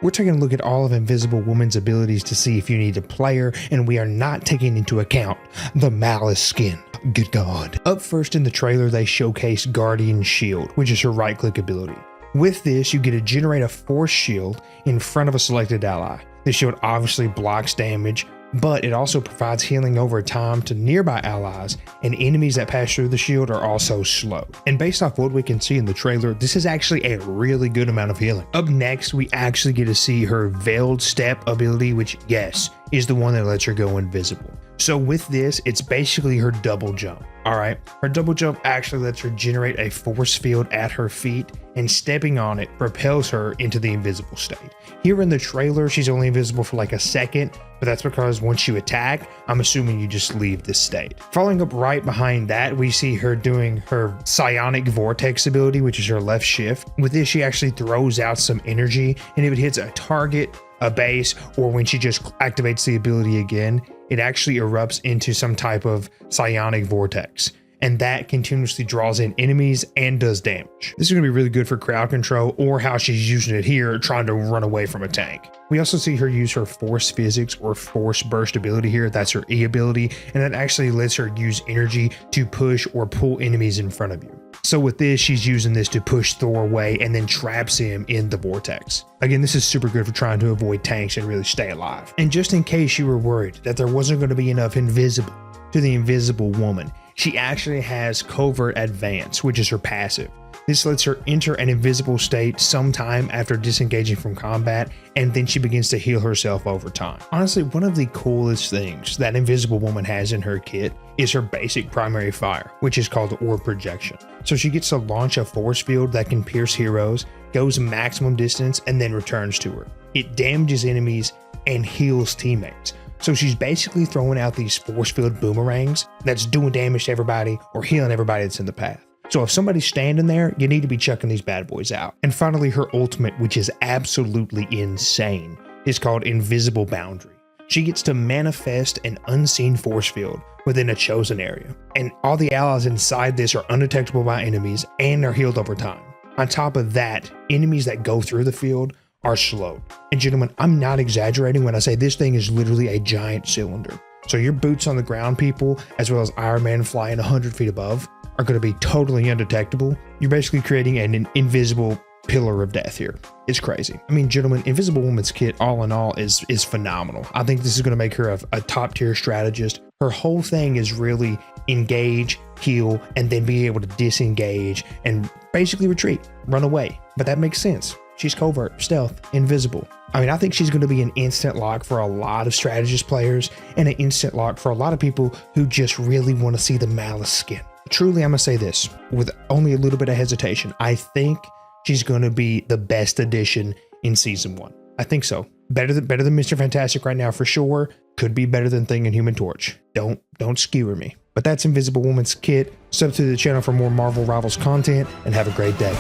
We're taking a look at all of Invisible Woman's abilities to see if you need a player, and we are not taking into account the Malice skin. Good God. Up first in the trailer, they showcase Guardian Shield, which is her right-click ability. With this, you get to generate a force shield in front of a selected ally. The shield obviously blocks damage, but it also provides healing over time to nearby allies, and enemies that pass through the shield are also slow. And based off what we can see in the trailer, this is actually a really good amount of healing. Up next, we actually get to see her Veiled Step ability, which, yes, is the one that lets her go invisible. So with this, it's basically her double jump. Alright, her double jump actually lets her generate a force field at her feet, and stepping on it propels her into the invisible state. Here in the trailer, she's only invisible for like a second, but that's because once you attack, I'm assuming you just leave this state. Following up right behind that, we see her doing her Psionic Vortex ability, which is her left shift. With this, she actually throws out some energy, and if it hits a target, a base, or when she just activates the ability again, it actually erupts into some type of psionic vortex, and that continuously draws in enemies and does damage. This is going to be really good for crowd control, or how she's using it here, trying to run away from a tank. We also see her use her Force Physics or Force Burst ability here. That's her E ability, and that actually lets her use energy to push or pull enemies in front of you. So with this, she's using this to push Thor away and then traps him in the vortex. Again, this is super good for trying to avoid tanks and really stay alive. And just in case you were worried that there wasn't going to be enough invisible to the Invisible Woman, she actually has Covert Advance, which is her passive. This lets her enter an invisible state sometime after disengaging from combat, and then she begins to heal herself over time. Honestly, one of the coolest things that Invisible Woman has in her kit is her basic primary fire, which is called Orb Projection. So she gets to launch a force field that can pierce heroes, goes maximum distance, and then returns to her. It damages enemies and heals teammates. So she's basically throwing out these force field boomerangs that's doing damage to everybody or healing everybody that's in the path. So if somebody's standing there, you need to be chucking these bad boys out. And finally, her ultimate, which is absolutely insane, is called Invisible Boundary. She gets to manifest an unseen force field within a chosen area, and all the allies inside this are undetectable by enemies and are healed over time. On top of that, enemies that go through the field are slowed. And gentlemen, I'm not exaggerating when I say this thing is literally a giant cylinder. So your boots on the ground people, as well as Iron Man flying 100 feet above, are going to be totally undetectable. You're basically creating an invisible pillar of death here. It's crazy. I mean, gentlemen, Invisible Woman's kit all in all is phenomenal. I think this is going to make her a top tier strategist. Her whole thing is really engage, heal, and then be able to disengage and basically retreat, run away. But that makes sense. She's covert, stealth, invisible. I mean, I think she's going to be an instant lock for a lot of strategist players and an instant lock for a lot of people who just really want to see the Malice skin. Truly, I'm going to say this with only a little bit of hesitation. I think she's going to be the best addition in season 1. I think so. Better than Mr. Fantastic right now for sure. Could be better than Thing and Human Torch. Don't skewer me. But that's Invisible Woman's kit. Sub to the channel for more Marvel Rivals content, and have a great day.